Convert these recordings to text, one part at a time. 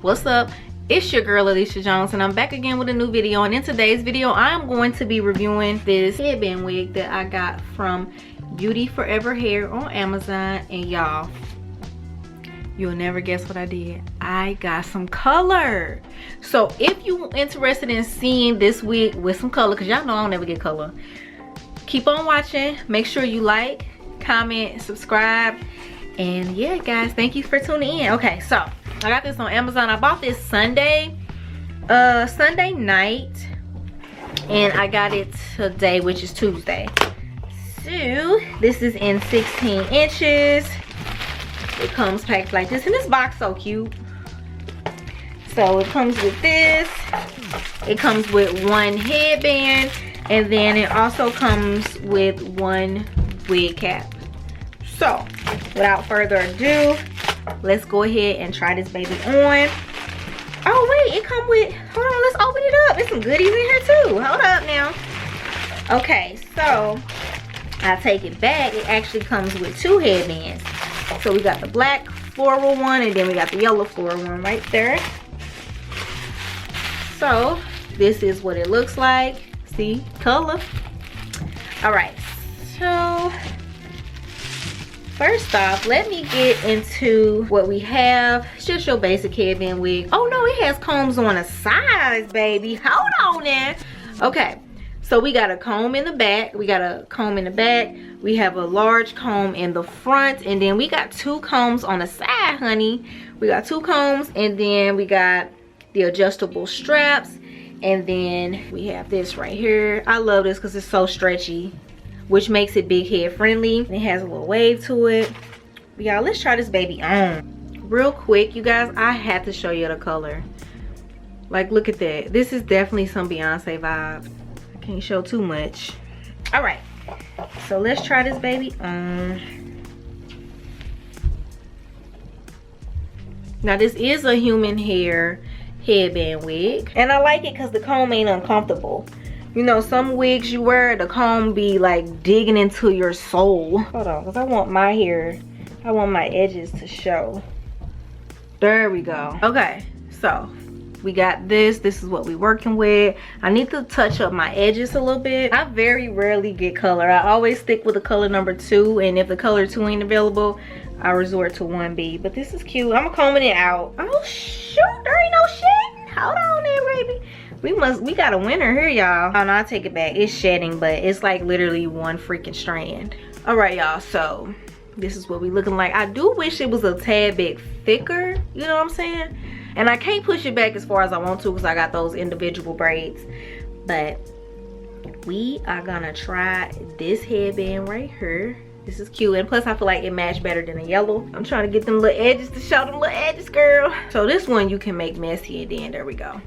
What's up? It's your girl Alicia Jones, and I'm back again with a new video. And in today's video, I'm going to be reviewing this headband wig that I got from Beauty Forever Hair on Amazon. And y'all, you'll never guess what I did. I got some color. So if you're interested in seeing this wig with some color, because y'all know I don't never get color, keep on watching. Make sure you like, comment, subscribe. And yeah, guys, thank you for tuning in. Okay, so I got this on Amazon. I bought this Sunday night, and I got it today, which is Tuesday. So this is in 16 inches. It comes packed like this, and this box so cute. So it comes with this. It comes with one headband, and then it also comes with one wig cap. So without further ado, let's go ahead and try this baby on. Oh wait, it come with, hold on, let's open it up. There's some goodies in here too. Hold up now. Okay, so I take it back. It actually comes with two headbands. So we got the black floral one, and then we got the yellow floral one right there. So this is what it looks like. See, color. All right, so first off, let me get into what we have. It's just your basic headband wig. Oh no, it has combs on the sides, baby. Hold on there. Okay, so we got a comb in the back. We got a comb in the back. We have a large comb in the front. And then we got two combs on the side, honey. We got two combs, and then we got the adjustable straps. And then we have this right here. I love this because it's so stretchy, which makes it big head friendly. And it has a little wave to it. But y'all, let's try this baby on. Real quick, you guys, I had to show you the color. Like, look at that. This is definitely some Beyonce vibe. I can't show too much. All right, so let's try this baby on. Now this is a human hair headband wig, and I like it because the comb ain't uncomfortable. You know, some wigs you wear, the comb be like digging into your soul. Hold on, because I want my hair, I want my edges to show. There we go. Okay, so we got this. This is what we working with. I need to touch up my edges a little bit. I very rarely get color. I always stick with the color number 2, and if the color 2 ain't available, I resort to 1B. But this is cute. I'm combing it out. Oh shoot, there ain't no shit. Hold on there, baby. We got a winner here, y'all. Oh no, I take it back. It's shedding, but it's like literally one freaking strand. All right, y'all, so this is what we looking like. I do wish it was a tad bit thicker, you know what I'm saying? And I can't push it back as far as I want to because I got those individual braids. But we are gonna try this headband right here. This is cute, and plus I feel like it matched better than the yellow. I'm trying to get them little edges to show them little edges, girl. So this one you can make messy, and then there we go.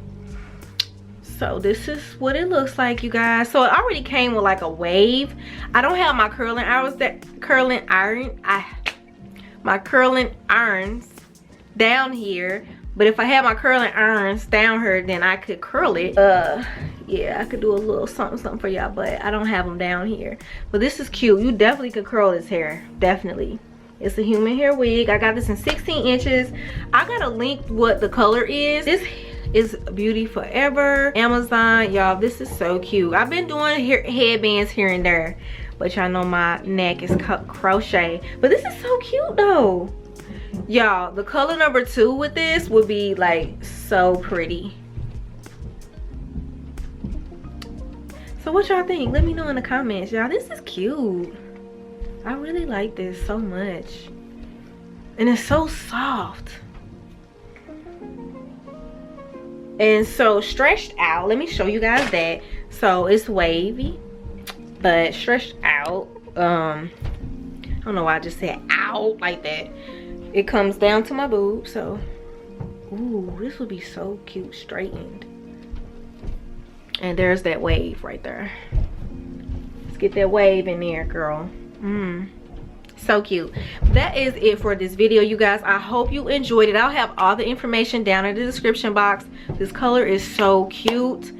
So this is what it looks like, you guys. So it already came with like a wave. I don't have my curling irons down here, but if I had my curling irons down here, then I could curl it. Yeah, I could do a little something for y'all, but I don't have them down here. But this is cute. You definitely could curl this hair, definitely. It's a human hair wig. I got this in 16 inches. I gotta link what the color is. This is Beauty Forever, Amazon. Y'all, this is so cute. I've been doing headbands here and there, but y'all know my neck is crochet. But this is so cute though. Y'all, the color number 2 with this would be like so pretty. So what y'all think? Let me know in the comments, y'all. This is cute. I really like this so much. And it's so soft. And so stretched out. Let me show you guys that. So it's wavy, but stretched out. I don't know why I just said out like that. It comes down to my boob. So, ooh, this would be so cute straightened. And there's that wave right there. Let's get that wave in there, girl. So cute. That is it for this video, you guys. I hope you enjoyed it. I'll have all the information down in the description box. This color is so cute.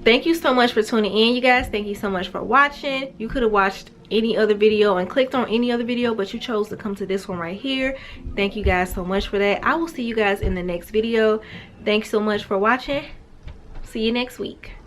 Thank you so much for tuning in, you guys. Thank you so much for watching. You could have watched any other video and clicked on any other video, but you chose to come to this one right here. Thank you guys so much for that. I will see you guys in the next video. Thanks so much for watching. See you next week.